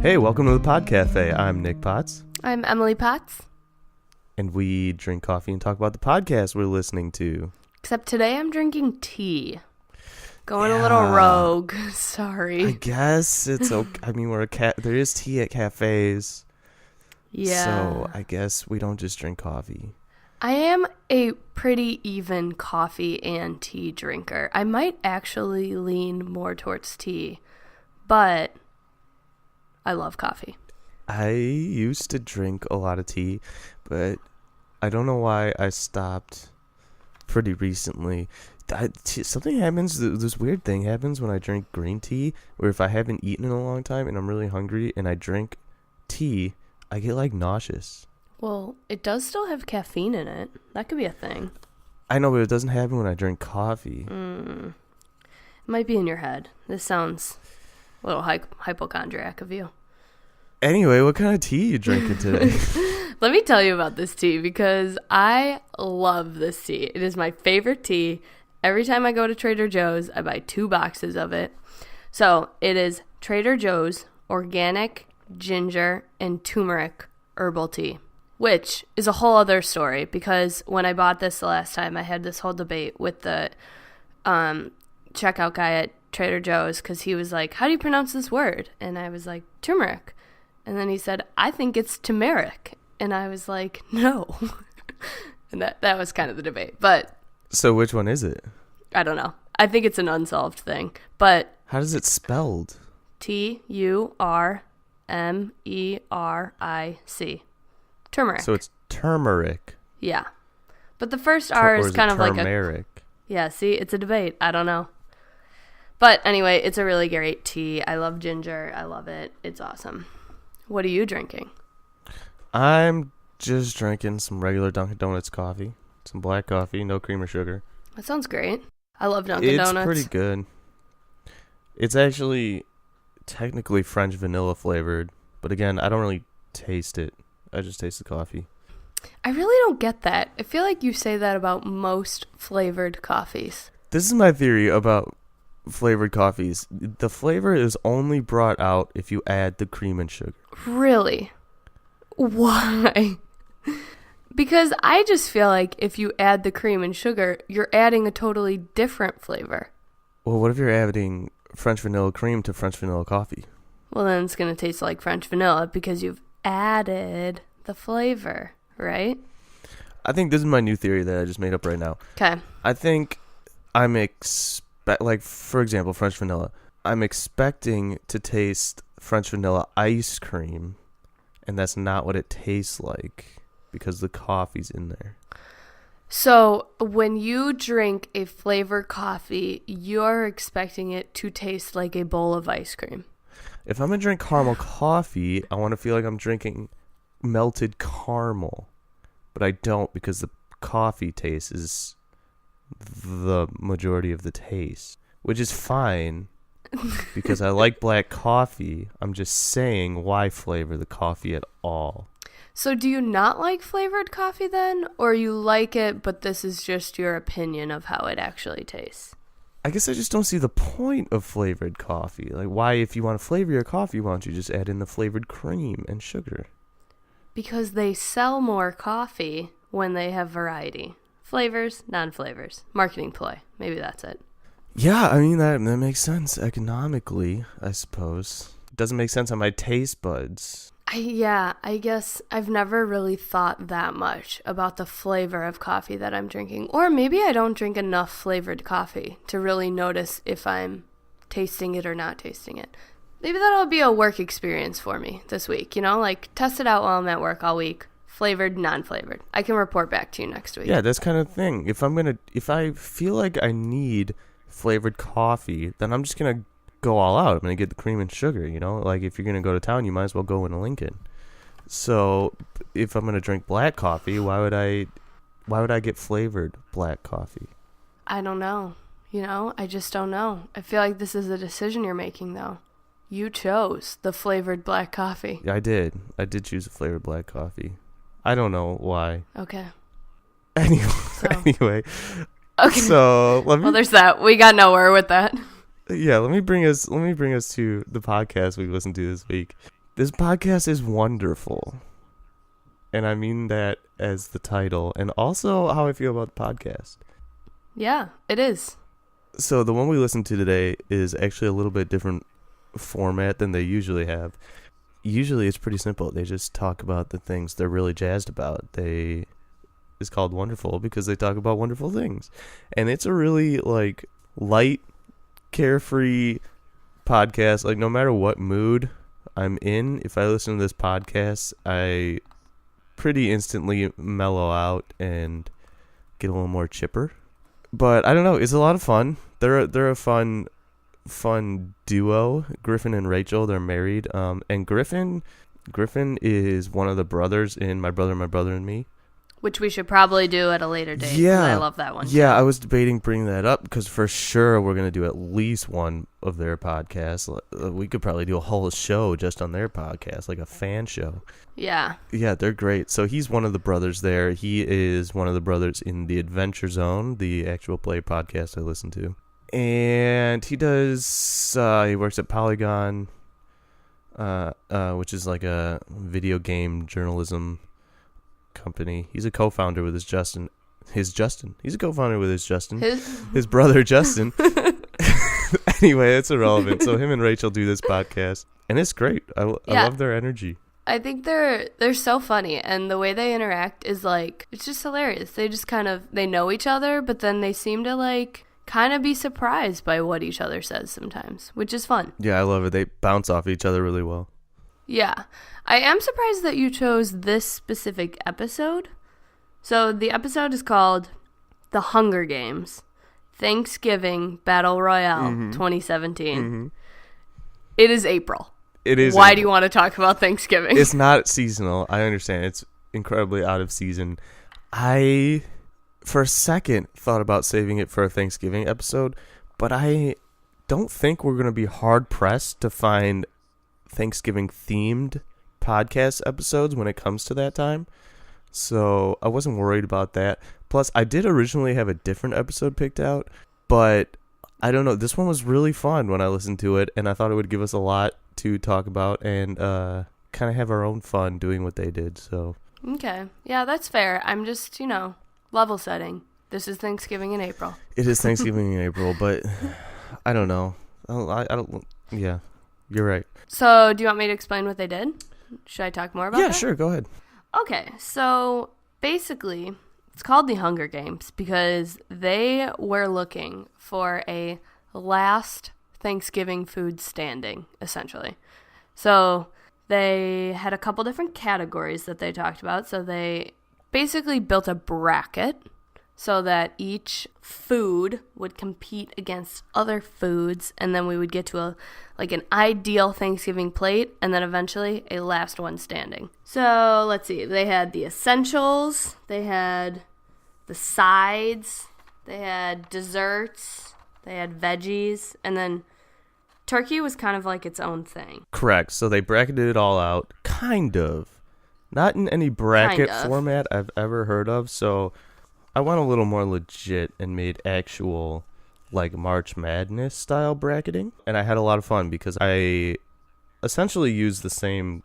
Hey, welcome to the Pod Cafe. I'm Nick Potts. I'm Emily Potts. And we drink coffee and talk about the podcast we're listening to. Except today I'm drinking tea. Going a little rogue. Sorry. I guess it's okay. I mean, there is tea at cafes. Yeah. So I guess we don't just drink coffee. I am a pretty even coffee and tea drinker. I might actually lean more towards tea, but I love coffee. I used to drink a lot of tea, but I don't know why I stopped pretty recently. Something happens, this weird thing happens when I drink green tea, where if I haven't eaten in a long time and I'm really hungry and I drink tea, I get like nauseous. Well, it does still have caffeine in it. That could be a thing. I know, but it doesn't happen when I drink coffee. It might be in your head. This sounds a little hypochondriac of you. Anyway, what kind of tea are you drinking today? Let me tell you about this tea because I love this tea. It is my favorite tea. Every time I go to Trader Joe's, I buy 2 boxes of it. So it is Trader Joe's organic ginger and turmeric herbal tea, which is a whole other story because when I bought this the last time, I had this whole debate with the checkout guy at Trader Joe's because he was like, how do you pronounce this word? And I was like, turmeric. And then he said, I think it's turmeric. And I was like, no. And that was kind of the debate. But so which one is it? I don't know. I think it's an unsolved thing. But how does it spelled? Turmeric. Turmeric. So it's turmeric. Yeah. But the first R is kind of like turmeric? Yeah, see, it's a debate. I don't know. But anyway, it's a really great tea. I love ginger. I love it. It's awesome. What are you drinking? I'm just drinking some regular Dunkin' Donuts coffee. Some black coffee, no cream or sugar. That sounds great. I love Dunkin' Donuts. It's pretty good. It's actually technically French vanilla flavored. But again, I don't really taste it. I just taste the coffee. I really don't get that. I feel like you say that about most flavored coffees. This is my theory about flavored coffees. The flavor is only brought out if you add the cream and sugar. Really? Why? Because I just feel like if you add the cream and sugar, you're adding a totally different flavor. Well, what if you're adding French vanilla cream to French vanilla coffee? Well, then it's going to taste like French vanilla because you've added the flavor, right? I think this is my new theory that I just made up right now. Okay. I think like, for example, French vanilla. I'm expecting to taste French vanilla ice cream, and that's not what it tastes like because the coffee's in there. So when you drink a flavored coffee, you're expecting it to taste like a bowl of ice cream. If I'm going to drink caramel coffee, I want to feel like I'm drinking melted caramel. But I don't because the coffee taste is the majority of the taste, which is fine because I like black coffee. I'm just saying, why flavor the coffee at all? So do you not like flavored coffee then? Or you like it, but this is just your opinion of how it actually tastes? I guess I just don't see the point of flavored coffee. Like, why, if you want to flavor your coffee, why don't you just add in the flavored cream and sugar? Because they sell more coffee when they have variety. Flavors, non-flavors. Marketing ploy. Maybe that's it. Yeah, I mean, that makes sense economically, I suppose. It doesn't make sense on my taste buds. I guess I've never really thought that much about the flavor of coffee that I'm drinking. Or maybe I don't drink enough flavored coffee to really notice if I'm tasting it or not tasting it. Maybe that'll be a work experience for me this week, like test it out while I'm at work all week. Flavored, non-flavored. I can report back to you next week. Yeah, that's kind of thing. If I feel like I need flavored coffee, then I'm just going to go all out. I'm going to get the cream and sugar, Like if you're going to go to town, you might as well go in Lincoln. So if I'm going to drink black coffee, why would I get flavored black coffee? I don't know. I just don't know. I feel like this is a decision you're making, though. You chose the flavored black coffee. Yeah, I did. I did choose a flavored black coffee. I don't know why. Okay. Anyway. Okay. So well, there's that. We got nowhere with that. Yeah, let me bring us to the podcast we listened to this week. This podcast is wonderful. And I mean that as the title, and also how I feel about the podcast. Yeah, it is. So the one we listened to today is actually a little bit different format than they usually have. Usually it's pretty simple. They just talk about the things they're really jazzed about. It's called Wonderful because they talk about wonderful things. And it's a really like light, carefree podcast. Like no matter what mood I'm in, if I listen to this podcast, I pretty instantly mellow out and get a little more chipper. But I don't know, it's a lot of fun. They're a fun duo. Griffin and Rachel, they're married. And Griffin is one of the brothers in My Brother and Me. Which we should probably do at a later date. Yeah. I love that one. Yeah, too. I was debating bringing that up because for sure we're going to do at least one of their podcasts. We could probably do a whole show just on their podcast, like a fan show. Yeah. Yeah, they're great. So he's one of the brothers there. He is one of the brothers in the Adventure Zone, the actual play podcast I listen to. And he works at Polygon, which is like a video game journalism company. He's a co-founder with his co-founder with his brother Justin. Anyway, it's irrelevant. So him and Rachel do this podcast, and it's great. I love their energy. I think they're so funny, and the way they interact is like, it's just hilarious. They just they know each other, but then they seem to like kind of be surprised by what each other says sometimes, which is fun. Yeah, I love it. They bounce off each other really well. Yeah. I am surprised that you chose this specific episode. So the episode is called The Hunger Games, Thanksgiving Battle Royale 2017. Mm-hmm. It is April. It is. Why do you want to talk about Thanksgiving? It's not seasonal. I understand. It's incredibly out of season. I, for a second, thought about saving it for a Thanksgiving episode, but I don't think we're going to be hard-pressed to find Thanksgiving-themed podcast episodes when it comes to that time. So I wasn't worried about that. Plus, I did originally have a different episode picked out, but I don't know. This one was really fun when I listened to it, and I thought it would give us a lot to talk about and kind of have our own fun doing what they did. So okay. Yeah, that's fair. I'm just, level setting. This is Thanksgiving in April. It is Thanksgiving in April, but I don't know. I don't. Yeah, you're right. So do you want me to explain what they did? Should I talk more about that? Yeah, sure. Go ahead. Okay, so basically, it's called the Hunger Games because they were looking for a last Thanksgiving food standing, essentially. So they had a couple different categories that they talked about. So they basically built a bracket so that each food would compete against other foods, and then we would get to an ideal Thanksgiving plate, and then eventually a last one standing. So let's see. They had the essentials, they had the sides, they had desserts, they had veggies, and then turkey was kind of like its own thing. Correct. So they bracketed it all out, kind of. Not in any bracket format I've ever heard of, so I went a little more legit and made actual, March Madness style bracketing. And I had a lot of fun because I essentially used the same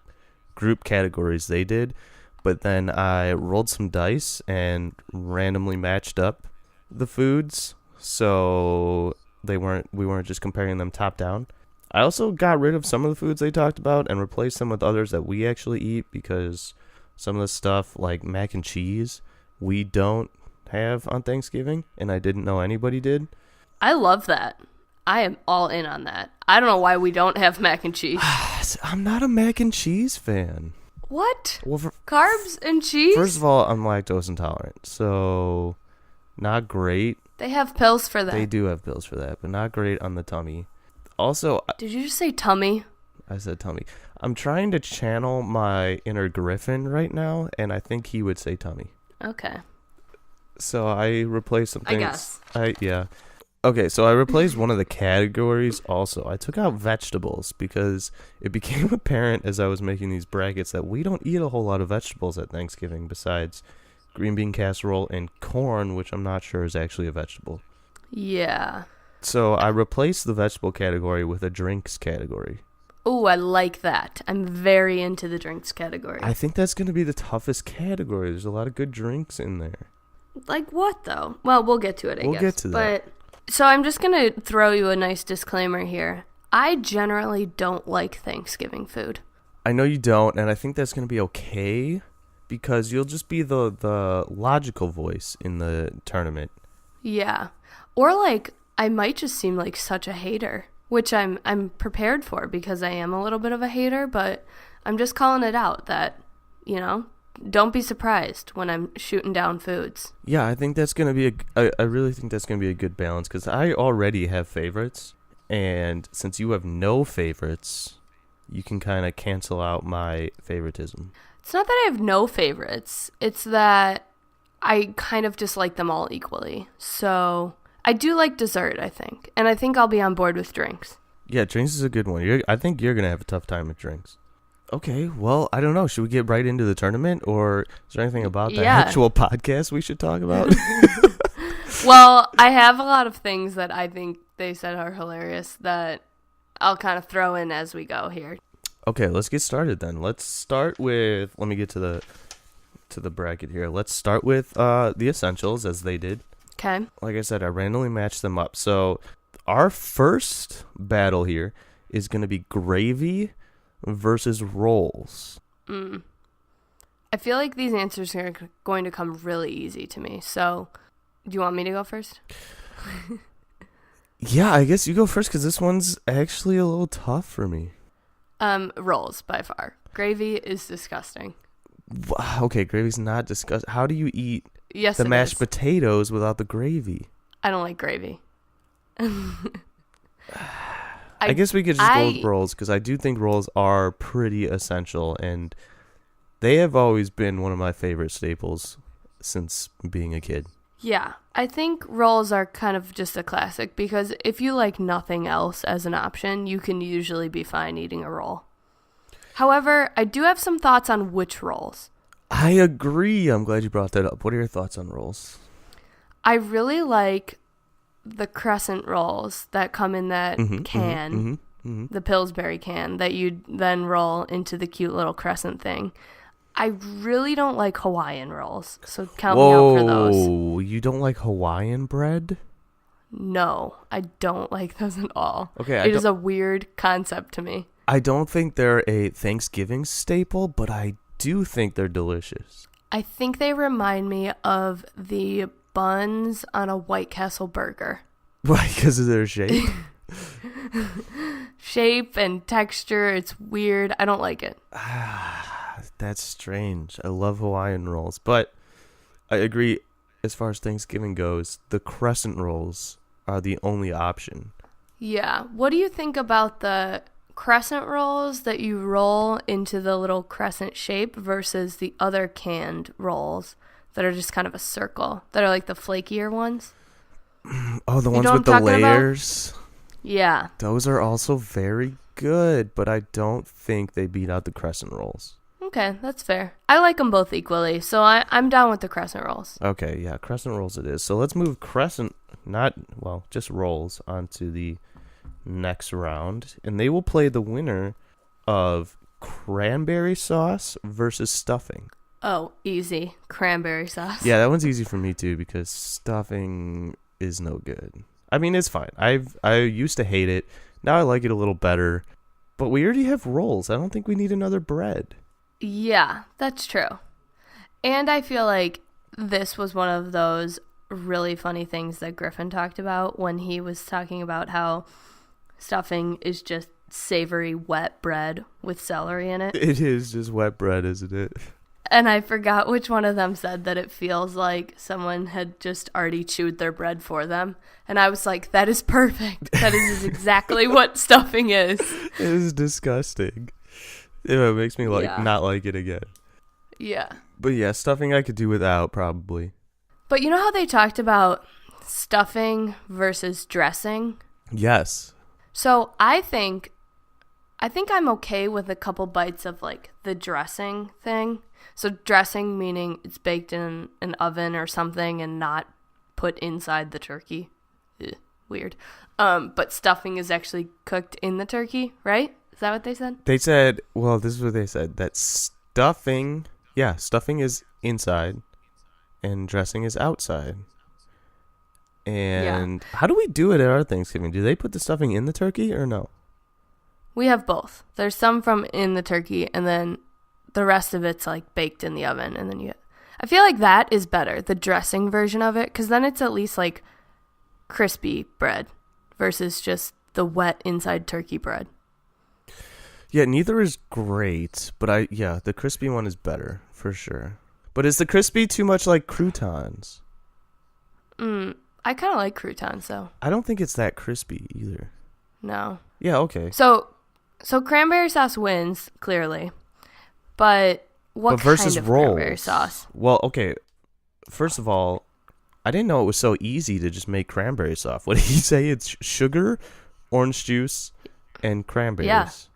group categories they did, but then I rolled some dice and randomly matched up the foods, so we weren't just comparing them top down. I also got rid of some of the foods they talked about and replaced them with others that we actually eat, because some of the stuff like mac and cheese we don't have on Thanksgiving, and I didn't know anybody did. I love that. I am all in on that. I don't know why we don't have mac and cheese. I'm not a mac and cheese fan. What? Well, carbs and cheese? First of all, I'm lactose intolerant, so not great. They have pills for that. They do have pills for that, but not great on the tummy. Also, did you just say tummy? I said tummy. I'm trying to channel my inner Griffin right now, and I think he would say tummy. Okay. So I replaced some things. I guess. Yeah. Okay, so I replaced one of the categories also. I took out vegetables because it became apparent as I was making these brackets that we don't eat a whole lot of vegetables at Thanksgiving besides green bean casserole and corn, which I'm not sure is actually a vegetable. Yeah. So I replaced the vegetable category with a drinks category. Oh, I like that. I'm very into the drinks category. I think that's going to be the toughest category. There's a lot of good drinks in there. Like what, though? Well, we'll get to it, I guess. We'll get to that. So I'm just going to throw you a nice disclaimer here. I generally don't like Thanksgiving food. I know you don't, and I think that's going to be okay because you'll just be the logical voice in the tournament. Yeah. Or like I might just seem like such a hater, which I'm prepared for because I am a little bit of a hater, but I'm just calling it out that, don't be surprised when I'm shooting down foods. Yeah, I think that's going to be I really think that's going to be a good balance because I already have favorites, and since you have no favorites, you can kind of cancel out my favoritism. It's not that I have no favorites. It's that I kind of dislike them all equally. So I do like dessert, I think. And I think I'll be on board with drinks. Yeah, drinks is a good one. I think you're going to have a tough time with drinks. Okay, well, I don't know. Should we get right into the tournament? Or is there anything about the actual podcast we should talk about? Well, I have a lot of things that I think they said are hilarious that I'll kind of throw in as we go here. Okay, let's get started then. Let's start with, let me get to the bracket here. Let's start with the essentials as they did. Okay. Like I said, I randomly matched them up. So our first battle here is going to be gravy versus rolls. I feel like these answers are going to come really easy to me. So do you want me to go first? Yeah, I guess you go first because this one's actually a little tough for me. Rolls by far. Gravy is disgusting. Okay, gravy's not disgusting. How do you eat the mashed potatoes without the gravy? I don't like gravy. I guess we could just go with rolls because I do think rolls are pretty essential, and they have always been one of my favorite staples since being a kid. Yeah, I think rolls are kind of just a classic because if you like nothing else as an option, you can usually be fine eating a roll. However, I do have some thoughts on which rolls. I agree. I'm glad you brought that up. What are your thoughts on rolls? I really like the crescent rolls that come in that can, the Pillsbury can, that you then roll into the cute little crescent thing. I really don't like Hawaiian rolls, so count me out for those. Whoa, you don't like Hawaiian bread? No, I don't like those at all. Okay, it is a weird concept to me. I don't think they're a Thanksgiving staple, but I do think they're delicious. I think they remind me of the buns on a White Castle burger. Why? Because of their shape? Shape and texture, it's weird. I don't like it. That's strange. I love Hawaiian rolls, but I agree as far as Thanksgiving goes, the crescent rolls are the only option. Yeah. What do you think about the crescent rolls that you roll into the little crescent shape versus the other canned rolls that are just kind of a circle, that are like the flakier ones? Oh, the ones with the layers? Yeah. Those are also very good, but I don't think they beat out the crescent rolls. Okay, that's fair. I like them both equally, so I'm down with the crescent rolls. Okay, yeah, crescent rolls it is. So let's move just rolls onto the next round, and they will play the winner of cranberry sauce versus stuffing. Oh, easy. Cranberry sauce. Yeah, that one's easy for me too because stuffing is no good. I mean, it's fine. I used to hate it. Now I like it a little better. But we already have rolls. I don't think we need another bread. Yeah, that's true. And I feel like this was one of those really funny things that Griffin talked about when he was talking about how stuffing is just savory wet bread with celery in it. It is just wet bread, isn't it? And I forgot which one of them said that it feels like someone had just already chewed their bread for them. And I was like, that is perfect. That is exactly what stuffing is. It is disgusting. It makes me not like it again. Yeah. But yeah, stuffing I could do without probably. But you know how they talked about stuffing versus dressing? Yes. So I think I'm okay with a couple bites of like the dressing thing. So dressing meaning it's baked in an oven or something and not put inside the turkey. Ugh, weird. But stuffing is actually cooked in the turkey, right? Is that what they said? They said, well, this is what they said, that stuffing is inside and dressing is outside. And how do we do it at our Thanksgiving? Do they put the stuffing in the turkey or no? We have both. There's some from in the turkey, and then the rest of it's like baked in the oven, and then I feel like that is better, the dressing version of it, because then it's at least like crispy bread versus just the wet inside turkey bread. Yeah, neither is great, but the crispy one is better for sure. But is the crispy too much like croutons? I kind of like croutons though. I don't think it's that crispy either. No. Yeah, okay. So cranberry sauce wins clearly, but what versus kind of rolls, cranberry sauce? Well, okay. First of all, I didn't know it was so easy to just make cranberry sauce. What did he say? It's sugar, orange juice, and cranberries.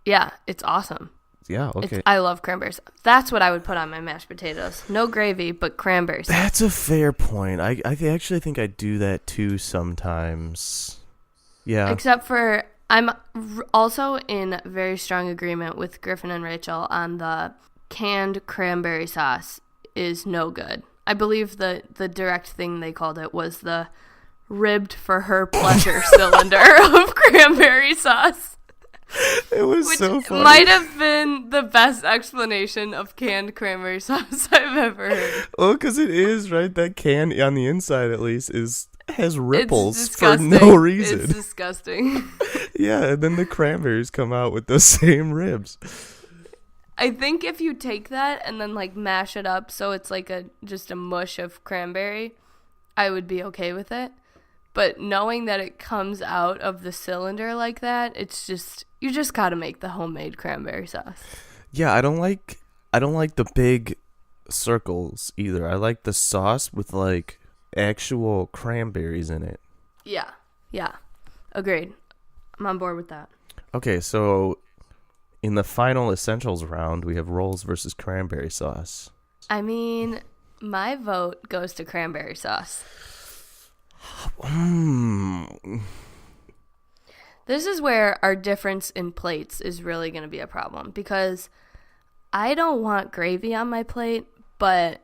Yeah, it's awesome. Yeah, okay. I love cranberry sauce. That's what I would put on my mashed potatoes. No gravy, but cranberry sauce. That's a fair point. I actually think I do that too sometimes. Yeah. Except for I'm also in very strong agreement with Griffin and Rachel on the canned cranberry sauce is no good. I believe the direct thing they called it was the ribbed for her pleasure cylinder of cranberry sauce. It was Which so funny. might have been the best explanation of canned cranberry sauce I've ever heard. Well, because it is, right? That can on the inside, at least, has ripples for disgusting. no reason. It's disgusting. Yeah, and then the cranberries come out with those same ribs. I think if you take that and then like mash it up so it's like just a mush of cranberry, I would be okay with it. But knowing that it comes out of the cylinder like that, it's just you just gotta make the homemade cranberry sauce. Yeah, I don't like the big circles either. I like the sauce with like actual cranberries in it. Yeah. Agreed. I'm on board with that. Okay, so in the final essentials round, we have rolls versus cranberry sauce. I mean, my vote goes to cranberry sauce. This is where our difference in plates is really going to be a problem because I don't want gravy on my plate, but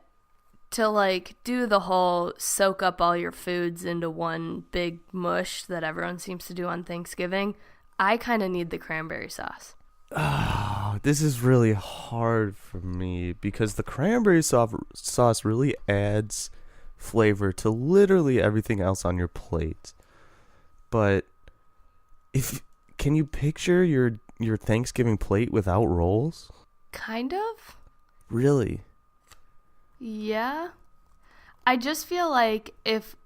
to like do the whole soak up all your foods into one big mush that everyone seems to do on Thanksgiving, I kind of need the cranberry sauce. Oh, this is really hard for me because the cranberry sauce really adds flavor to literally everything else on your plate. But can you picture your Thanksgiving plate without rolls? Kind of. Really? Yeah. I just feel like if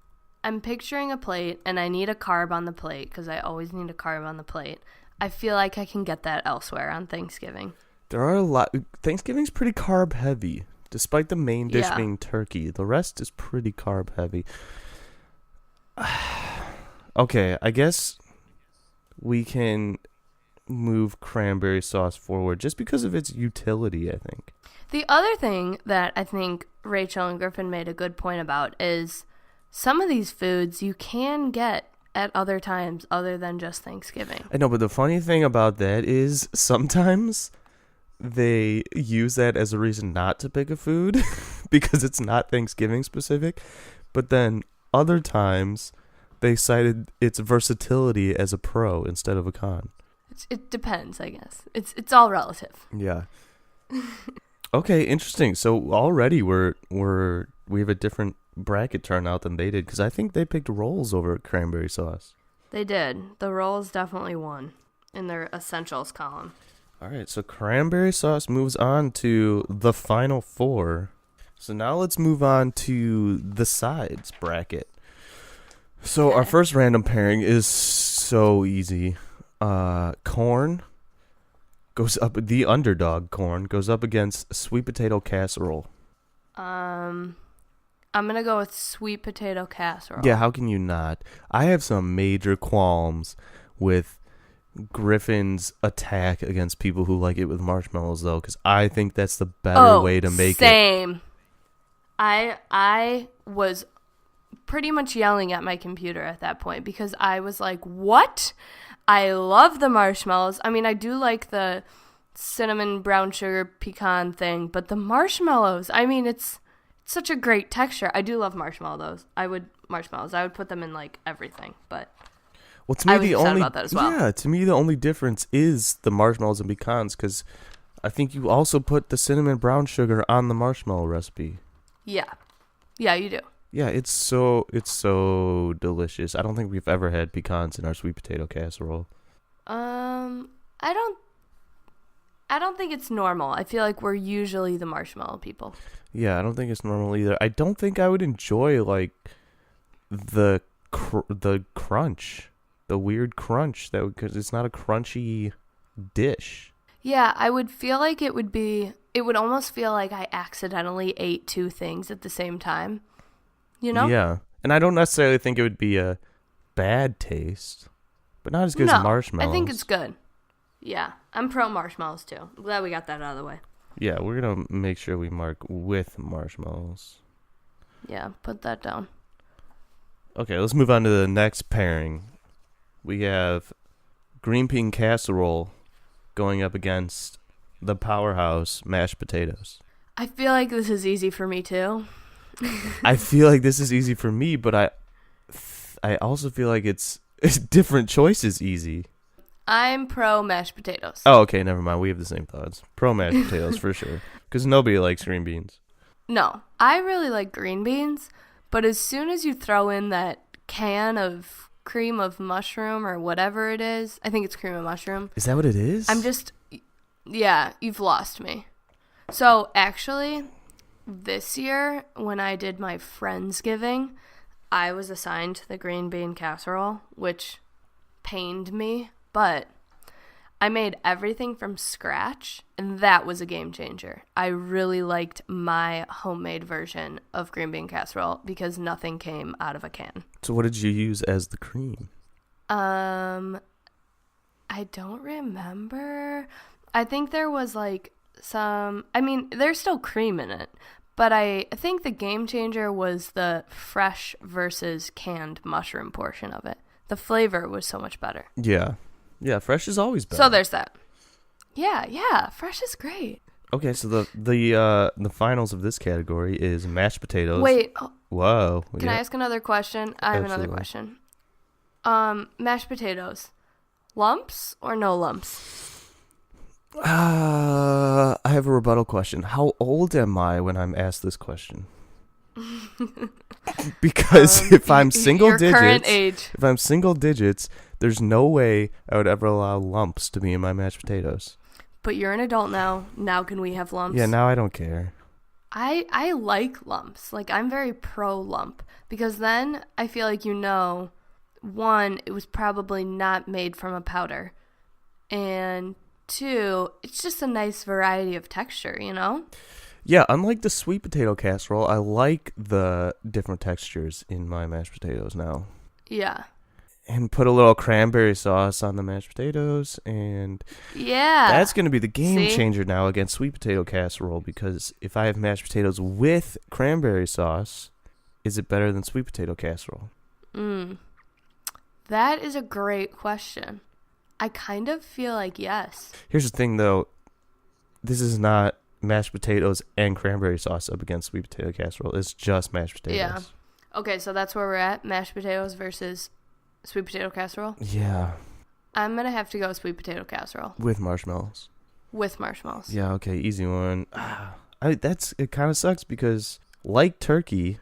I'm picturing a plate and I need a carb on the plate, because I always need a carb on the plate, I feel like I can get that elsewhere on Thanksgiving. There are a lot. Thanksgiving's pretty carb heavy. Despite the main dish being turkey, the rest is pretty carb heavy. Okay, I guess we can move cranberry sauce forward just because of its utility, I think. The other thing that I think Rachel and Griffin made a good point about is some of these foods you can get at other times other than just Thanksgiving. I know, but the funny thing about that is sometimes they use that as a reason not to pick a food because it's not Thanksgiving specific. But then other times they cited its versatility as a pro instead of a con. It depends, I guess. It's all relative. Yeah. Okay, interesting. So already we have a different bracket turnout than they did because I think they picked rolls over cranberry sauce. They did. The rolls definitely won in their essentials column. All right, so cranberry sauce moves on to the final four. So now let's move on to the sides bracket. So our first random pairing is so easy. Corn goes up, the underdog corn goes up against sweet potato casserole. I'm going to go with sweet potato casserole. Yeah, how can you not? I have some major qualms with Griffin's attack against people who like it with marshmallows, though, because I think that's the better way to make it. Same. I was pretty much yelling at my computer at that point because I was like, what? I love the marshmallows. I mean, I do like the cinnamon brown sugar pecan thing, but the marshmallows, I mean, it's such a great texture. I do love marshmallows. I would put them in like everything, but well, to me, I was upset about that as well. Yeah, to me, the only difference is the marshmallows and pecans, because I think you also put the cinnamon brown sugar on the marshmallow recipe. Yeah, you do. Yeah, it's so delicious. I don't think we've ever had pecans in our sweet potato casserole. I don't think it's normal. I feel like we're usually the marshmallow people. Yeah, I don't think it's normal either. I don't think I would enjoy like the crunch, the weird crunch because it's not a crunchy dish. Yeah, I would feel like it would almost feel like I accidentally ate two things at the same time. You know? Yeah. And I don't necessarily think it would be a bad taste, but not as good as marshmallows. I think it's good. Yeah, I'm pro marshmallows too. I'm glad we got that out of the way. Yeah, we're going to make sure we mark with marshmallows. Yeah, put that down. Okay, let's move on to the next pairing. We have green bean casserole going up against the powerhouse mashed potatoes. I feel like this is easy for me too. I feel like this is easy for me, but I also feel like it's different choices easy. I'm pro mashed potatoes. Oh, okay, never mind. We have the same thoughts. Pro mashed potatoes for sure, because nobody likes green beans. No, I really like green beans, but as soon as you throw in that can of cream of mushroom or whatever it is, I think it's cream of mushroom. Is that what it is? Yeah, you've lost me. So actually, this year when I did my Friendsgiving, I was assigned the green bean casserole, which pained me, but I made everything from scratch, and that was a game changer. I really liked my homemade version of green bean casserole because nothing came out of a can. So what did you use as the cream? I don't remember. I think there was like there's still cream in it, but I think the game changer was the fresh versus canned mushroom portion of it. The flavor was so much better. Yeah. Yeah, fresh is always better. So there's that. Yeah, fresh is great. Okay, so the finals of this category is mashed potatoes. Wait. Whoa. Can I ask another question? I have Absolutely. another question. Mashed potatoes. Lumps or no lumps? I have a rebuttal question. How old am I when I'm asked this question? Because if I'm single digits, current age. if I'm single digits, there's no way I would ever allow lumps to be in my mashed potatoes. But you're an adult now. Now can we have lumps? Yeah, now I don't care. I like lumps. Like, I'm very pro lump because then I feel like one, it was probably not made from a powder, and two, it's just a nice variety of texture, you know? Yeah, unlike the sweet potato casserole, I like the different textures in my mashed potatoes now. Yeah. And put a little cranberry sauce on the mashed potatoes, and that's going to be the game changer now against sweet potato casserole, because if I have mashed potatoes with cranberry sauce, is it better than sweet potato casserole? That is a great question. I kind of feel like yes. Here's the thing, though. This is not mashed potatoes and cranberry sauce up against sweet potato casserole. It's just mashed potatoes. Yeah. Okay, so that's where we're at. Mashed potatoes versus sweet potato casserole? Yeah. I'm going to have to go sweet potato casserole. With marshmallows. With marshmallows. Yeah, okay, easy one. It kind of sucks because, like turkey,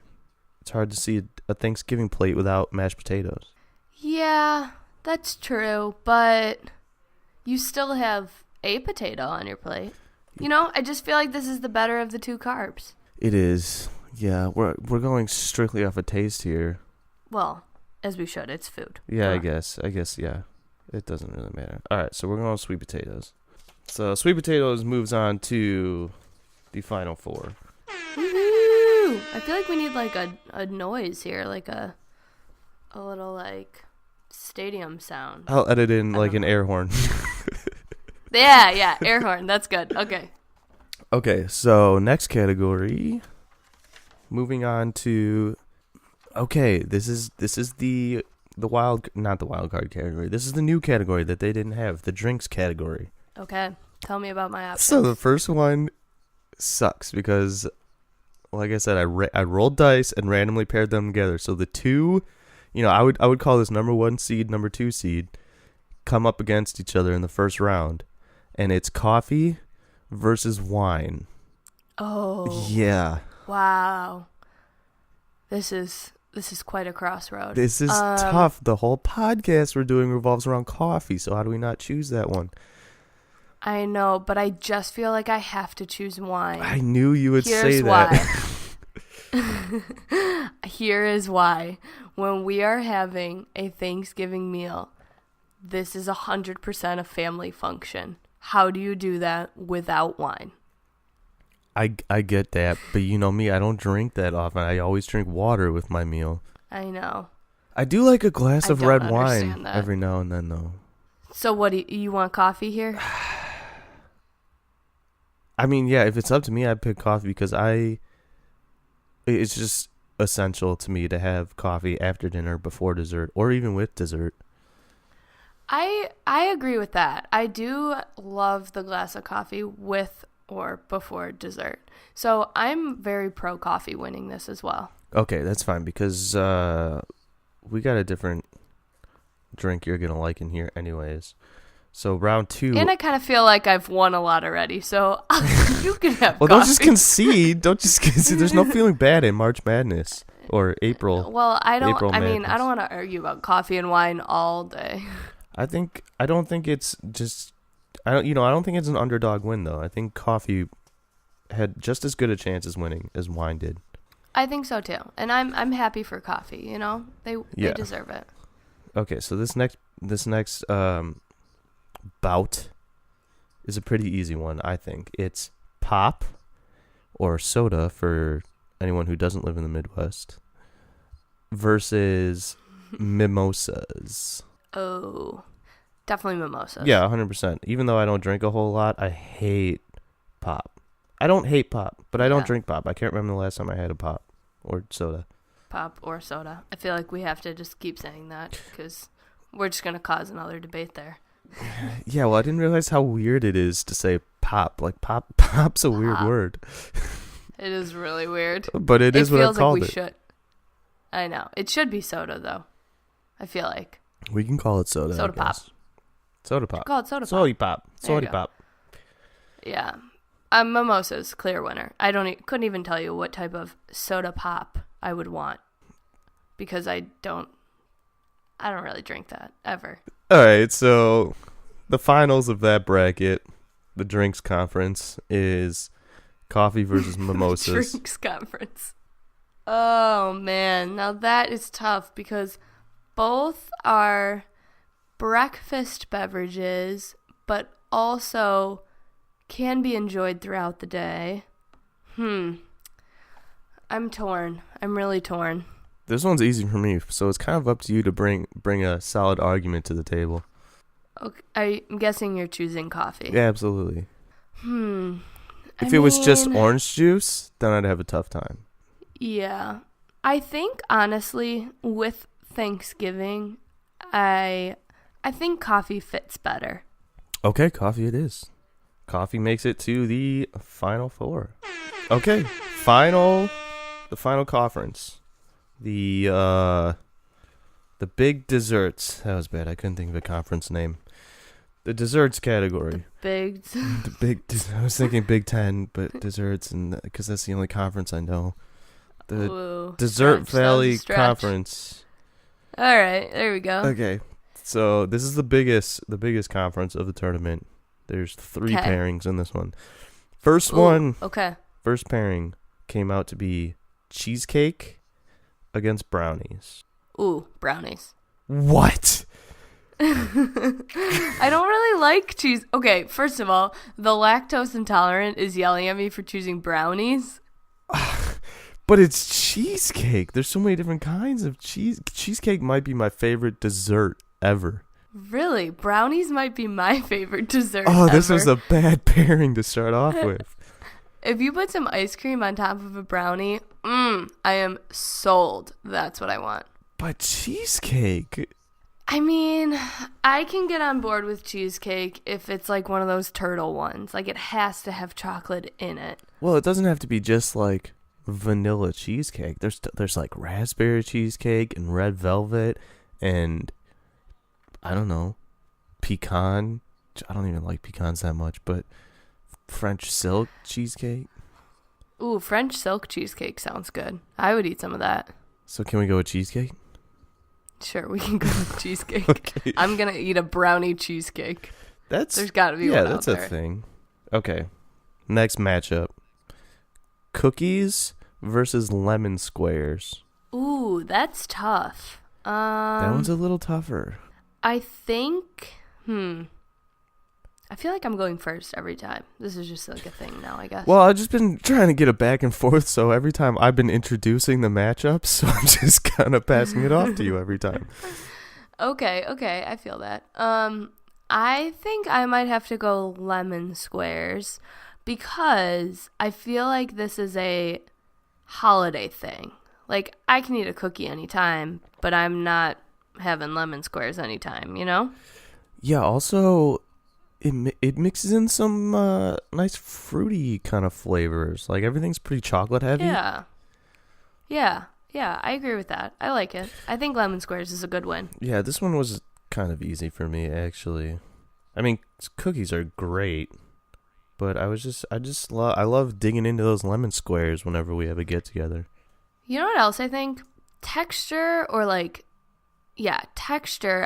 it's hard to see a Thanksgiving plate without mashed potatoes. Yeah, that's true, but you still have a potato on your plate. You know, I just feel like this is the better of the two carbs. It is. Yeah, we're going strictly off of taste here. Well, as we should. It's food. Yeah, I guess, yeah. It doesn't really matter. All right, so we're going with sweet potatoes. So sweet potatoes moves on to the final four. Woo-hoo! I feel like we need like a noise here, like a little like stadium sound. I'll edit in like an air horn. Yeah, air horn. That's good. Okay. Okay, so next category. Moving on to Okay, this is the not the wild card category. This is the new category that they didn't have, the drinks category. Okay, tell me about my options. So the first one sucks because, like I said, I rolled dice and randomly paired them together. So the two, I would call this number 1 seed, number 2 seed, come up against each other in the first round, and it's coffee versus wine. Oh. Yeah. Wow. This is quite a crossroad. This is tough. The whole podcast we're doing revolves around coffee, so how do we not choose that one? I know, but I just feel like I have to choose wine. I knew you would say that. Here is why. When we are having a Thanksgiving meal, this is 100% a family function. How do you do that without wine? I get that, but you know me, I don't drink that often. I always drink water with my meal. I know. I do like a glass of red wine that. every now and then, though. So what, do you want coffee here? I mean, yeah, if it's up to me, I'd pick coffee because it's just essential to me to have coffee after dinner, before dessert, or even with dessert. I agree with that. I do love the glass of coffee with or before dessert. So I'm very pro coffee winning this as well. Okay, that's fine because we got a different drink you're going to like in here anyways. So round 2. And I kind of feel like I've won a lot already, so you can have well, coffee. don't just concede. Don't just concede. There's no feeling bad in March Madness or April. Well, I don't Madness. want to argue about coffee and wine all day. I don't think it's an underdog win though. I think coffee had just as good a chance as winning as wine did. I think so too. And I'm happy for coffee, They deserve it. Okay, so this next bout is a pretty easy one, I think. It's pop or soda for anyone who doesn't live in the Midwest versus mimosas. Oh, definitely mimosas. Yeah, 100%. Even though I don't drink a whole lot, I hate pop. I don't hate pop, but I don't drink pop. I can't remember the last time I had a pop or soda. Pop or soda. I feel like we have to just keep saying that because we're just going to cause another debate there. Yeah, well, I didn't realize how weird it is to say pop. Like, pop's a weird word. It is really weird. But it is what I've called it. It feels like we should. I know. It should be soda, though. I feel like. We can call it soda. Soda pop. Soda pop. Call it soda pop. Soda pop. Soda pop. Yeah. Mimosas, clear winner. I couldn't even tell you what type of soda pop I would want because I don't really drink that ever. All right, so the finals of that bracket, the drinks conference, is coffee versus mimosas. Drinks conference. Oh man, now that is tough because both are breakfast beverages, but also can be enjoyed throughout the day. I'm torn. I'm really torn. This one's easy for me, so it's kind of up to you to bring a solid argument to the table. Okay, I'm guessing you're choosing coffee. Yeah, absolutely. If it was just orange juice, then I'd have a tough time. Yeah. I think, honestly, with Thanksgiving, I think coffee fits better. Okay, coffee it is. Coffee makes it to the final 4. Okay, the final conference. The big desserts. That was bad. I couldn't think of a conference name. The desserts category. I was thinking Big Ten, but desserts, and because that's the only conference I know. The Dessert Valley Conference. All right, there we go. Okay, so this is the biggest conference of the tournament. There's 3 pairings in this one. First pairing came out to be cheesecake against brownies. Ooh, brownies. What? I don't really like cheese. Okay, first of all, the lactose intolerant is yelling at me for choosing brownies. But it's cheesecake. There's so many different kinds of cheese. Cheesecake might be my favorite dessert ever. Really? Brownies might be my favorite dessert ever. This was a bad pairing to start off with. If you put some ice cream on top of a brownie, I am sold. That's what I want. But cheesecake. I mean, I can get on board with cheesecake if it's like one of those turtle ones. Like, it has to have chocolate in it. Well, it doesn't have to be just like vanilla cheesecake. There's like raspberry cheesecake and red velvet and I don't know, pecan. I don't even like pecans that much, but French silk cheesecake. Ooh, French silk cheesecake sounds good. I would eat some of that. So can we go with cheesecake? Sure, we can go with cheesecake. Okay. I'm going to eat a brownie cheesecake. There's got to be one out there. Yeah, that's a thing. Okay. Next matchup. Cookies versus lemon squares. Ooh, that's tough. That one's a little tougher. I think, I feel like I'm going first every time. This is just like a thing now, I guess. Well, I've just been trying to get it back and forth, so every time I've been introducing the matchups, so I'm just kind of passing it off to you every time. Okay, I feel that. I think I might have to go lemon squares because I feel like this is a holiday thing. Like, I can eat a cookie anytime, but I'm not having lemon squares anytime, you know? Yeah, also, it mixes in some nice fruity kind of flavors. Like, everything's pretty chocolate heavy. Yeah, I agree with that. I like it. I think lemon squares is a good win. Yeah, this one was kind of easy for me, actually. I mean, cookies are great, but I love digging into those lemon squares whenever we have a get-together. You know what else I think? Texture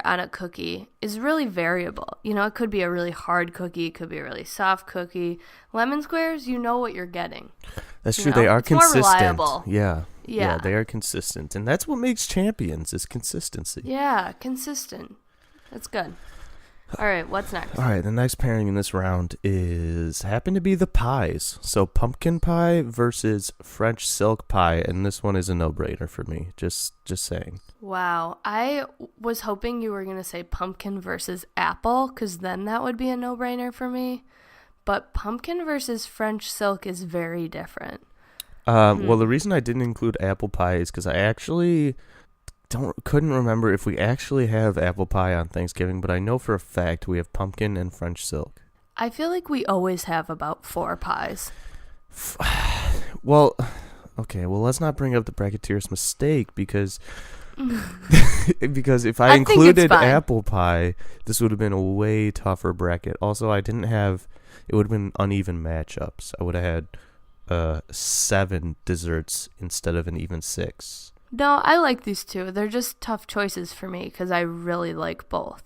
on a cookie is really variable. You know, it could be a really hard cookie, it could be a really soft cookie. Lemon squares, you know what you're getting. That's true. They are it's consistent. More reliable. Yeah, they are consistent, and that's what makes champions is consistency. Yeah, consistent. That's good. All right, what's next? All right, the next pairing in this round happen to be the pies. So pumpkin pie versus French silk pie, and this one is a no-brainer for me. Just saying. Wow, I was hoping you were going to say pumpkin versus apple, because then that would be a no-brainer for me. But pumpkin versus French silk is very different. Well, the reason I didn't include apple pie is because I actually couldn't remember if we actually have apple pie on Thanksgiving, but I know for a fact we have pumpkin and French silk. I feel like we always have about 4 pies. Well, okay, let's not bring up the Bracketeer's mistake because if I included apple pie, this would have been a way tougher bracket. Also, it would have been uneven matchups. I would have had 7 desserts instead of an even 6. No, I like these two. They're just tough choices for me because I really like both.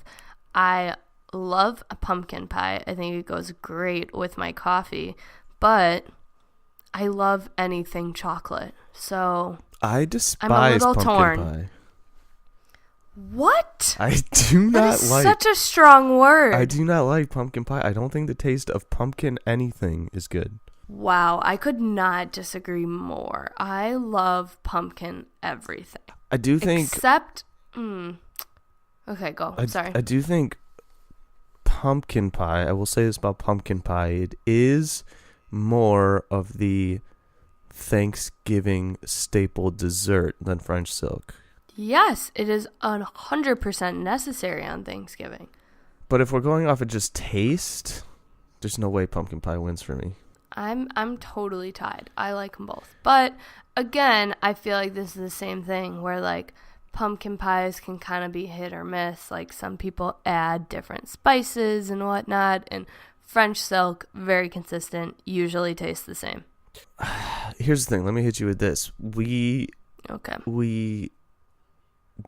I love a pumpkin pie. I think it goes great with my coffee, but I love anything chocolate. So I despise I'm a little pumpkin torn. pie. What? I do not that is such a strong word. I do not like pumpkin pie. I don't think the taste of pumpkin anything is good. Wow, I could not disagree more. I love pumpkin everything. I do think... Except... Okay, go. Sorry. I do think pumpkin pie, I will say this about pumpkin pie, it is more of the Thanksgiving staple dessert than French silk. Yes, it is 100% necessary on Thanksgiving. But if we're going off of just taste, there's no way pumpkin pie wins for me. I'm totally tied. I like them both. But again, I feel like this is the same thing where like pumpkin pies can kind of be hit or miss. Like some people add different spices and whatnot, and French silk, very consistent, usually tastes the same. Here's the thing. Let me hit you with this. We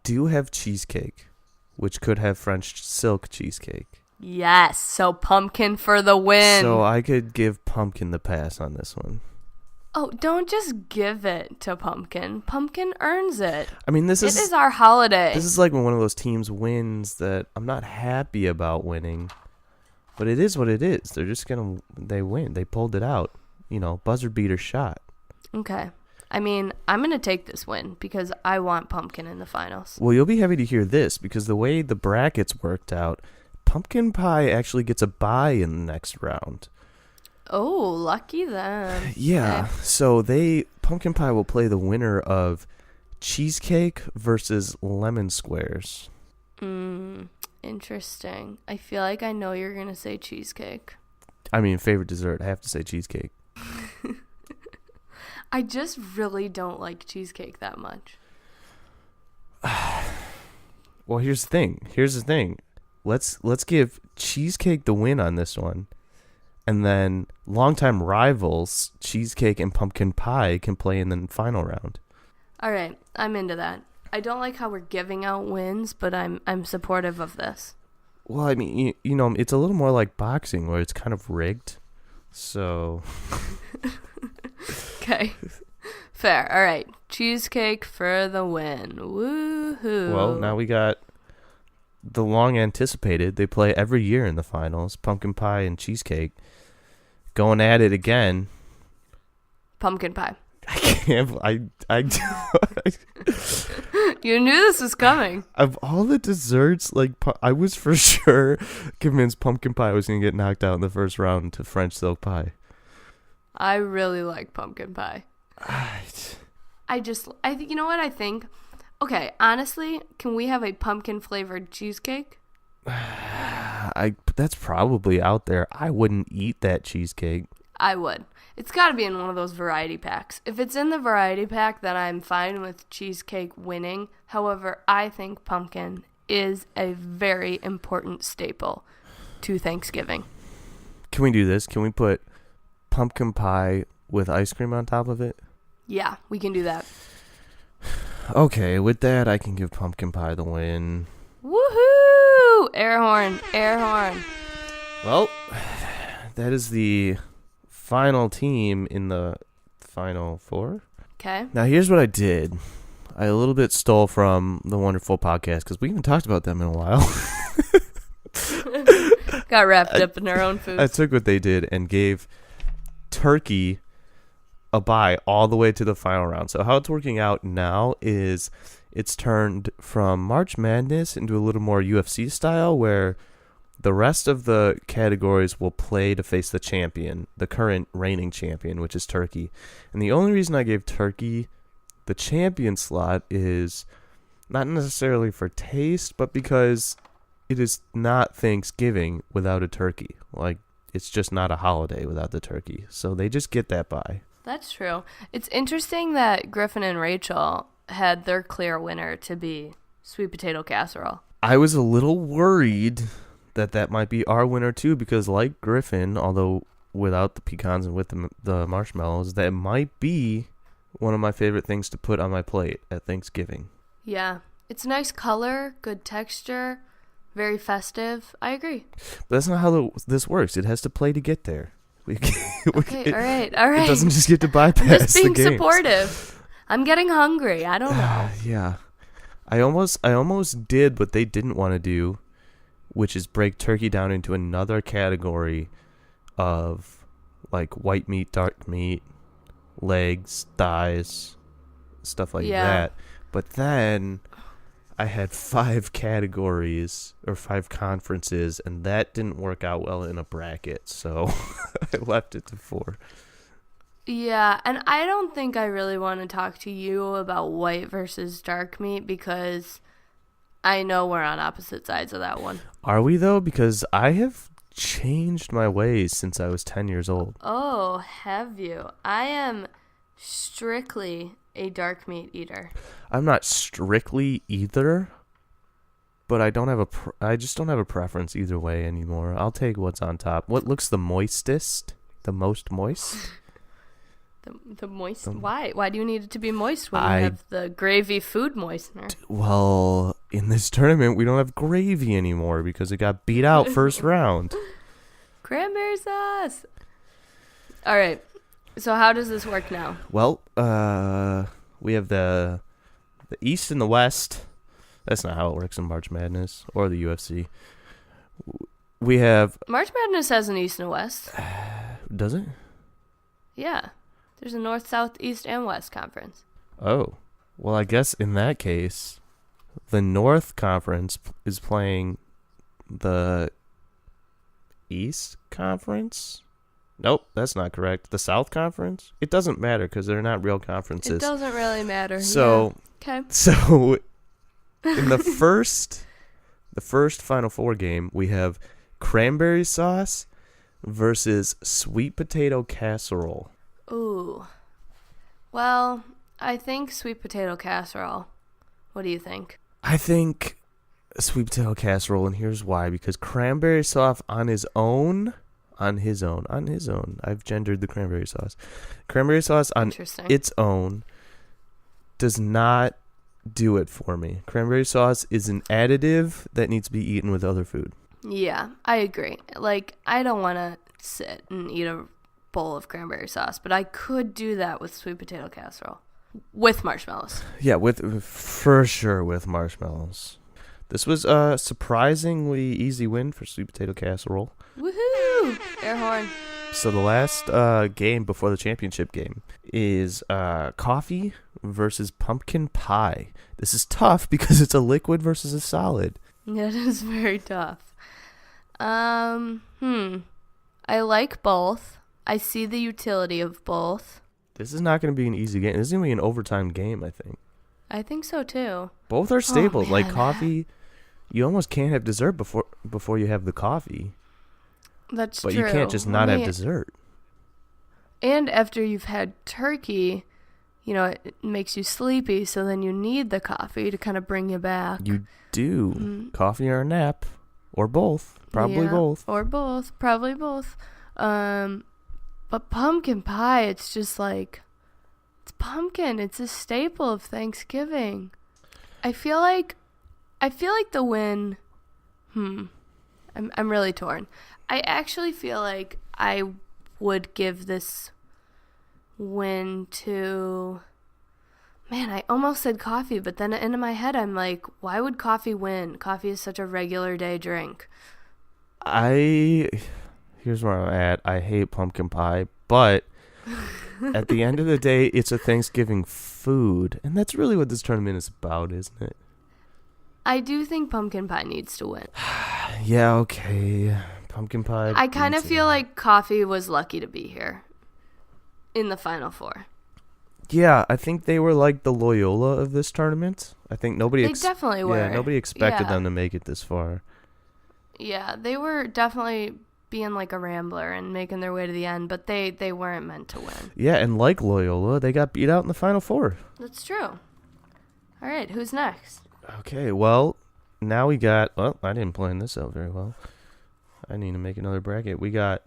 do have cheesecake, which could have French silk cheesecake. Yes, so pumpkin for the win. So I could give pumpkin the pass on this one. Oh, don't just give it to pumpkin. Pumpkin earns it. I mean, it is our holiday. This is like when one of those teams wins that I'm not happy about winning, but it is what it is. They win. They pulled it out. You know, buzzer beater shot. Okay. I mean, I'm going to take this win because I want pumpkin in the finals. Well, you'll be happy to hear this because the way the brackets worked out, pumpkin pie actually gets a bye in the next round. Oh, lucky them. Yeah. Okay. So pumpkin pie will play the winner of cheesecake versus lemon squares. Interesting. I feel like I know you're going to say cheesecake. I mean, favorite dessert. I have to say cheesecake. I just really don't like cheesecake that much. Well, here's the thing. Let's give cheesecake the win on this one. And then longtime rivals, cheesecake and pumpkin pie, can play in the final round. All right, I'm into that. I don't like how we're giving out wins, but I'm supportive of this. Well, I mean, you know, it's a little more like boxing where it's kind of rigged. So. Okay. Fair. All right. Cheesecake for the win. Woohoo. Well, now we got the long anticipated. They play every year in the finals. Pumpkin pie and cheesecake going at it again. Pumpkin pie. I can't. You knew this was coming. Of all the desserts, like I was for sure convinced pumpkin pie was gonna get knocked out in the first round to French silk pie. I really like pumpkin pie. I think, you know what I think? Okay, honestly, can we have a pumpkin flavored cheesecake? That's probably out there. I wouldn't eat that cheesecake. I would. It's got to be in one of those variety packs. If it's in the variety pack, then I'm fine with cheesecake winning. However, I think pumpkin is a very important staple to Thanksgiving. Can we do this? Can we put pumpkin pie with ice cream on top of it? Yeah, we can do that. Okay, with that, I can give pumpkin pie the win. Woohoo! Air horn, air horn. Well, that is the final team in the final four. Okay. Now, here's what I did. I a little bit stole from the Wonderful Podcast because we haven't talked about them in a while. Got wrapped up in our own food. I took what they did and gave Turkey a bye all the way to the final round. So how it's working out now is it's turned from March Madness into a little more UFC style where the rest of the categories will play to face the champion, the current reigning champion, which is Turkey. And the only reason I gave Turkey the champion slot is not necessarily for taste, but because it is not Thanksgiving without a turkey. Like, it's just not a holiday without the turkey. So they just get that by. That's true. It's interesting that Griffin and Rachel had their clear winner to be sweet potato casserole. I was a little worried that might be our winner too, because like Griffin, although without the pecans and with the marshmallows, that might be one of my favorite things to put on my plate at Thanksgiving. Yeah. It's nice color, good texture, very festive. I agree. But that's not how this works. It has to play to get there. Okay, all right. It doesn't just get to bypass I'm just being the games. supportive. I'm getting hungry. I don't know. Yeah. I almost did what they didn't want to do, which is break turkey down into another category of like white meat, dark meat, legs, thighs, stuff like that. But then I had 5 categories or 5 conferences, and that didn't work out well in a bracket, so I left it to 4. Yeah, and I don't think I really want to talk to you about white versus dark meat because I know we're on opposite sides of that one. Are we, though? Because I have changed my ways since I was 10 years old. Oh, have you? I am strictly a dark meat eater. I'm not strictly either, but I just don't have a preference either way anymore. I'll take what's on top. What looks the moistest? The most moist? The moist. Why? Why do you need it to be moist when you have the gravy food moistener? Well, in this tournament, we don't have gravy anymore because it got beat out first round. Cranberry sauce. All right. So how does this work now? Well, we have the East and the West. That's not how it works in March Madness or the UFC. We have... March Madness has an East and a West. Does it? Yeah. There's a North, South, East, and West conference. Oh. Well, I guess in that case, the North Conference is playing the East Conference? Nope, that's not correct. The South Conference? It doesn't matter because they're not real It conferences. doesn't really matter. So, yeah. Okay. So in the first Final Four game, we have cranberry sauce versus sweet potato casserole. Ooh. Well, I think sweet potato casserole. What do you think? I think sweet potato casserole, and here's why. Because cranberry sauce on his own, I've gendered the cranberry sauce. Cranberry sauce on its own does not do it for me. Cranberry sauce is an additive that needs to be eaten with other food. Yeah, I agree. Like, I don't want to sit and eat a bowl of cranberry sauce, but I could do that with sweet potato casserole. With marshmallows. Yeah, for sure with marshmallows. This was a surprisingly easy win for sweet potato casserole. Woohoo! Air horn. So the last game before the championship game is coffee versus pumpkin pie. This is tough because it's a liquid versus a solid. It is very tough. I like both. I see the utility of both. This is not going to be an easy game. This is going to be an overtime game, I think. I think so too. Both are staples. Oh, like coffee, you almost can't have dessert before you have the coffee. That's true. But true. you can't just not have dessert. And after you've had turkey, it makes you sleepy, so then you need the coffee to kind of bring you back. You do. Mm-hmm. Coffee or a nap. Or both. Probably both. Or both. Probably both. But pumpkin pie, it's just like, it's pumpkin. It's a staple of Thanksgiving. I feel like the win, I'm really torn. I actually feel like I would give this win to, man, I almost said coffee, but then into my head I'm like, why would coffee win? Coffee is such a regular day drink. Here's where I'm at. I hate pumpkin pie, but at the end of the day, it's a Thanksgiving food, and that's really what this tournament is about, isn't it? I do think pumpkin pie needs to win. Yeah, okay. Pumpkin pie. I kind of feel like coffee was lucky to be here in the Final Four. Yeah, I think they were like the Loyola of this tournament. I think nobody... They definitely were. Yeah, nobody expected them to make it this far. Yeah, they were definitely being like a rambler and making their way to the end, but they weren't meant to win. Yeah, and like Loyola, they got beat out in the Final Four. That's true. All right, who's next? Okay, well, now we got... Well, I didn't plan this out very well. I need to make another bracket. We got,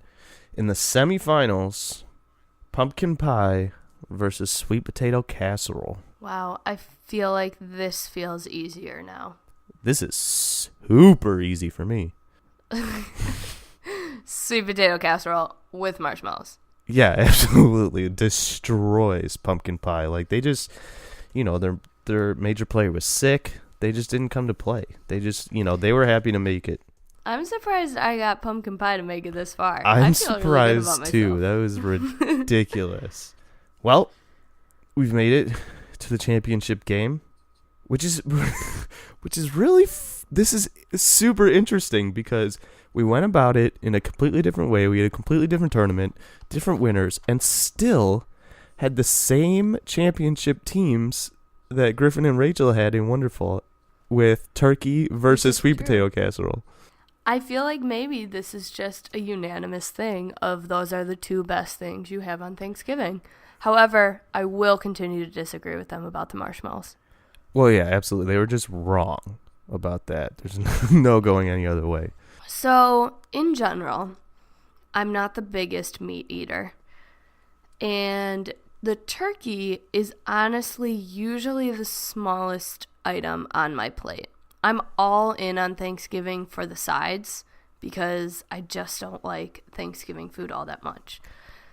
in the semifinals, pumpkin pie versus sweet potato casserole. Wow, I feel like this feels easier now. This is super easy for me. Sweet potato casserole with marshmallows. Yeah, absolutely. It destroys pumpkin pie. Like, they just, their major player was sick. They just didn't come to play. They just, they were happy to make it. I'm surprised I got pumpkin pie to make it this far. I'm surprised, too. That was ridiculous. Well, we've made it to the championship game, which is really, this is super interesting because we went about it in a completely different way. We had a completely different tournament, different winners, and still had the same championship teams that Griffin and Rachel had in Wonderful with turkey versus sweet potato casserole. I feel like maybe this is just a unanimous thing of those are the two best things you have on Thanksgiving. However, I will continue to disagree with them about the marshmallows. Well, yeah, absolutely. They were just wrong about that. There's no going any other way. So, in general, I'm not the biggest meat eater. And the turkey is honestly usually the smallest item on my plate. I'm all in on Thanksgiving for the sides because I just don't like Thanksgiving food all that much.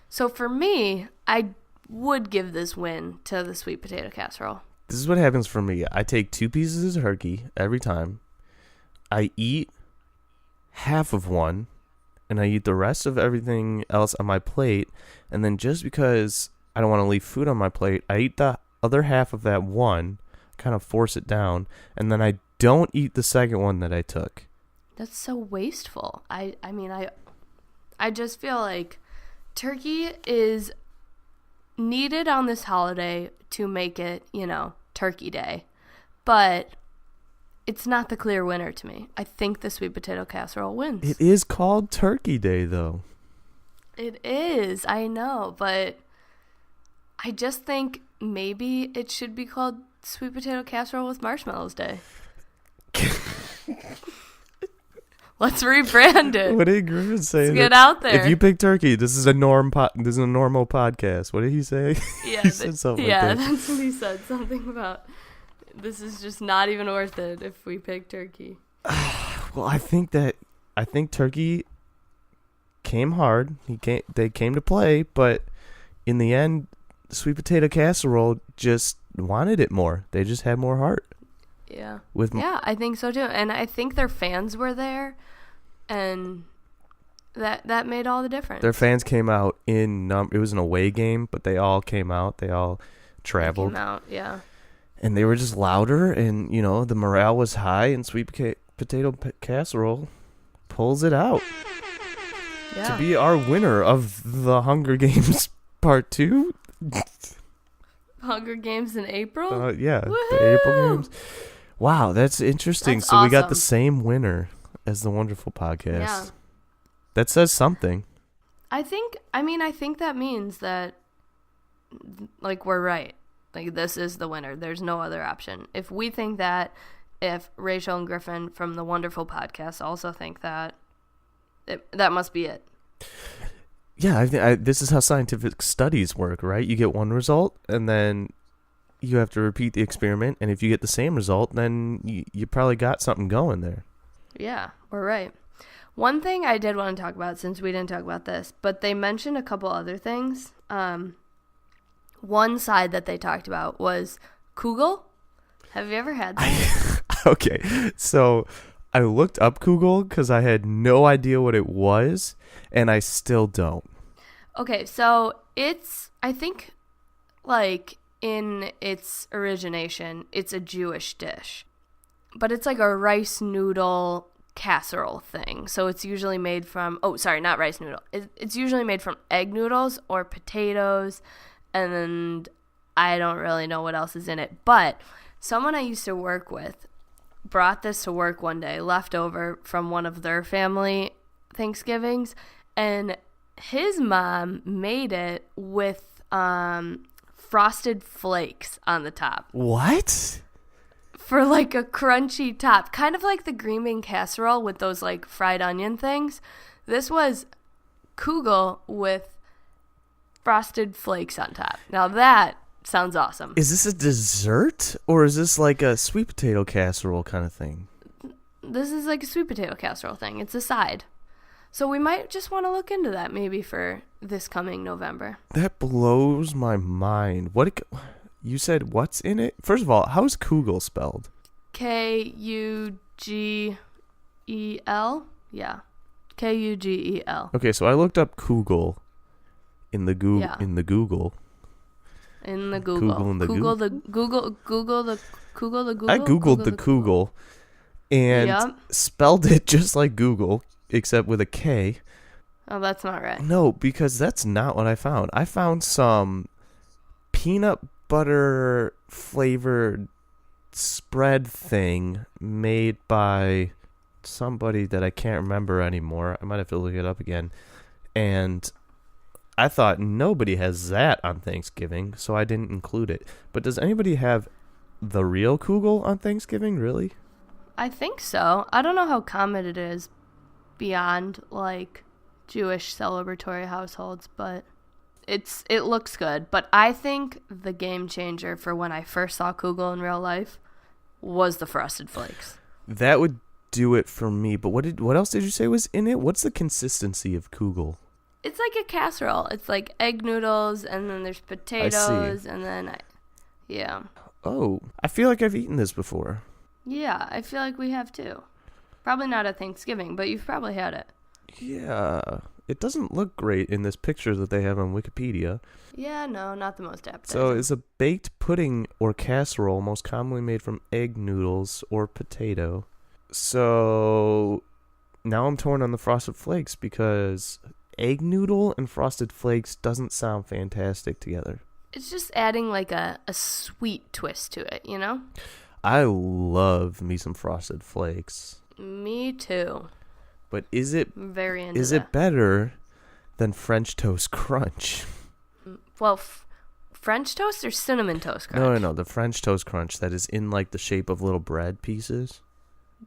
So for me, I would give this win to the sweet potato casserole. This is what happens for me. I take 2 pieces of turkey every time. I eat half of one, and I eat the rest of everything else on my plate. And then just because I don't want to leave food on my plate, I eat the other half of that one, kind of force it down, and then I don't eat the second one that I took. That's so wasteful. I mean, I just feel like turkey is needed on this holiday to make it, Turkey Day. But it's not the clear winner to me. I think the sweet potato casserole wins. It is called Turkey Day, though. It is, I know, but I just think maybe it should be called Sweet Potato Casserole with Marshmallows Day. Let's rebrand it. What did Griffin say? Let's get out there. If you pick turkey, this is a normal podcast. What did he say? Yeah, He said something like that. That's what he said. Something about this is just not even worth it if we pick turkey. Well, I think turkey came hard. They came to play, but in the end, sweet potato casserole just wanted it more. They just had more heart. Yeah. Yeah, I think so too. And I think their fans were there, and that made all the difference. Their fans came out it was an away game, but they all came out. They all traveled. They came out, yeah. And they were just louder, and the morale was high, and sweet potato casserole pulls it out. Yeah. To be our winner of the Hunger Games Part 2. Hunger Games in April? Yeah, Woohoo! the April Games. Wow, that's interesting. That's so we got the awesome. same winner as the Wonderful Podcast. Yeah. That says something. I think that means that, we're right. This is the winner. There's no other option. If we think that, if Rachel and Griffin from the Wonderful Podcast also think that, that must be it. Yeah, this is how scientific studies work, right? You get one result, and then you have to repeat the experiment, and if you get the same result, then you probably got something going there. Yeah, we're right. One thing I did want to talk about, since we didn't talk about this, but they mentioned a couple other things. One side that they talked about was kugel. Have you ever had that? Okay, so I looked up kugel because I had no idea what it was, and I still don't. Okay, so it's, I think, in its origination, it's a Jewish dish. But it's like a rice noodle casserole thing. So it's usually made from, not rice noodle. It's usually made from egg noodles or potatoes, and then I don't really know what else is in it. But someone I used to work with brought this to work one day, left over from one of their family Thanksgivings, and his mom made it with frosted flakes on the top. What? For a crunchy top. Kind of like the green bean casserole with those fried onion things. This was kugel with frosted flakes on top. Now that sounds awesome. Is this a dessert, or is this like a sweet potato casserole kind of thing? This is like a sweet potato casserole thing. It's a side. So we might just want to look into that maybe for this coming November. That blows my mind. You said what's in it? First of all, how's kugel spelled? Kugel. Yeah. Kugel. Okay, so I looked up kugel in the Google. Yeah. In the Google. In the Google. Google the Google. I googled the kugel and spelled it just like Google, except with a K. Oh, that's not right. No, because that's not what I found. I found some peanut butter flavored spread thing made by somebody that I can't remember anymore. I might have to look it up again. And I thought nobody has that on Thanksgiving, so I didn't include it. But does anybody have the real kugel on Thanksgiving, really? I think so. I don't know how common it is beyond Jewish celebratory households, but it looks good. But I think the game changer for when I first saw kugel in real life was the Frosted Flakes. That would do it for me. But what else did you say was in it? What's the consistency of kugel? It's like a casserole. It's like egg noodles, and then there's potatoes, and then yeah. Oh, I feel like I've eaten this before. Yeah, I feel like we have too. Probably not at Thanksgiving, but you've probably had it. Yeah, it doesn't look great in this picture that they have on Wikipedia. Yeah, no, not the most appetizing. So it's a baked pudding or casserole most commonly made from egg noodles or potato. So now I'm torn on the Frosted Flakes because egg noodle and Frosted Flakes doesn't sound fantastic together. It's just adding like a sweet twist to it, you know? I love me some Frosted Flakes. Me too. But is it Very into is that. it better than French Toast Crunch? Well, French toast or cinnamon toast crunch? No. The French Toast Crunch that is in like the shape of little bread pieces.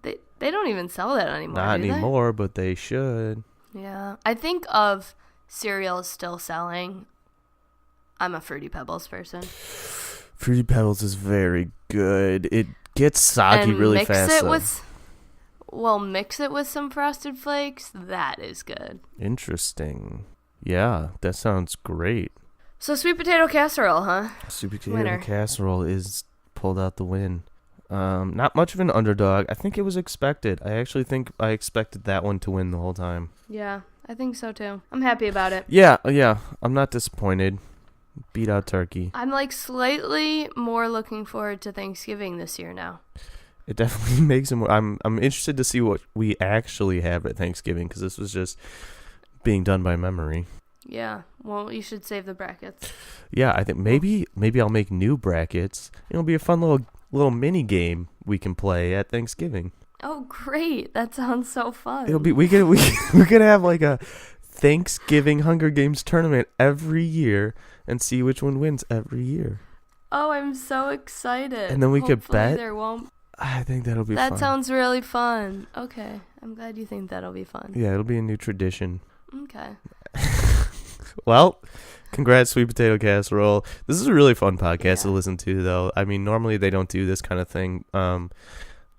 They don't even sell that anymore. Not do they? anymore, but they should. Yeah. I think of cereals still selling. I'm a Fruity Pebbles person. Fruity Pebbles is very good. It gets soggy And really mix fast. it though. mix it with some Frosted Flakes. That is good. Interesting. Yeah, that sounds great. So sweet potato casserole, huh? Sweet potato Winner. casserole is pulled out the win. Not much of an underdog. I think it was expected. I actually think I expected that one to win the whole time. Yeah, I think so too. I'm happy about it. Yeah. I'm not disappointed. Beat out turkey. I'm like slightly more looking forward to Thanksgiving this year now. It definitely makes it more. I'm interested to see what we actually have at Thanksgiving because this was just being done by memory. Yeah, well, you should save the brackets. Yeah, I think maybe I'll make new brackets. It'll be a fun little mini game we can play at Thanksgiving. Oh, great! That sounds so fun. It'll be we could have like a Thanksgiving Hunger Games tournament every year and see which one wins every year. Oh, I'm so excited. And then we could Hopefully bet. There won't. I think that'll be fun. That sounds really fun. Okay, I'm glad you think that'll be fun. Yeah, it'll be a new tradition. Okay. Well, congrats, Sweet Potato Casserole. This is a really fun podcast Yeah. to listen to, though. I mean, normally they don't do this kind of thing.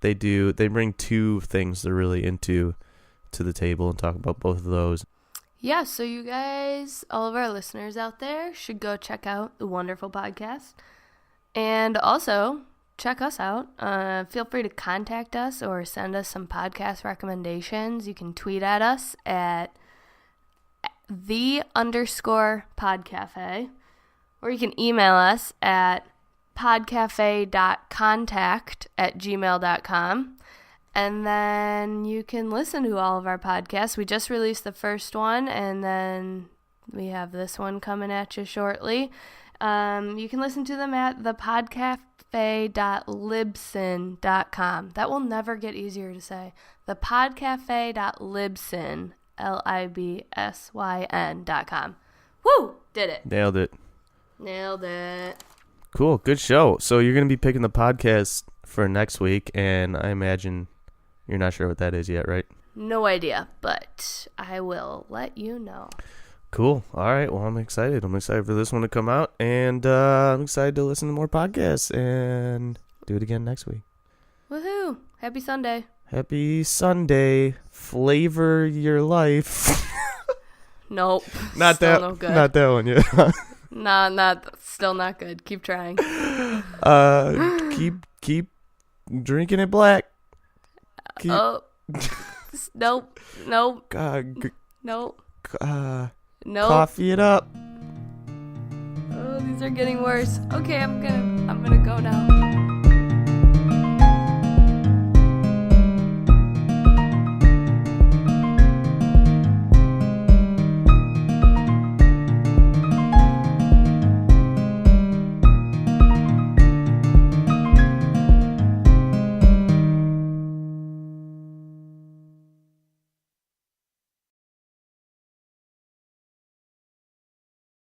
They bring two things they're really into to the table and talk about both of those. Yeah, so you guys, all of our listeners out there, should go check out the wonderful podcast. And also, check us out. Feel free to contact us or send us some podcast recommendations. You can tweet at us at _podcafe, or you can email us at podcafe.contact@gmail.com. And then you can listen to all of our podcasts. We just released the first one, and then we have this one coming at you shortly. You can listen to them at thepodcafe.libsyn.com. That will never get easier to say. Thepodcafe.libsyn, LIBSYN.com. Woo! Did it. Nailed it. Nailed it. Cool. Good show. So you're going to be picking the podcast for next week, and I imagine you're not sure what that is yet, right? No idea, but I will let you know. Cool. All right. Well, I'm excited. I'm excited for this one to come out, and I'm excited to listen to more podcasts and do it again next week. Woohoo! Happy Sunday. Happy Sunday. Flavor your life. Nope. Not Still that. no good. Not that one yet. Still not good. Keep trying. Keep drinking it black. Keep, Nope. Nope. Nope. Coffee it up. Oh, these are getting worse. Okay, I'm gonna go now.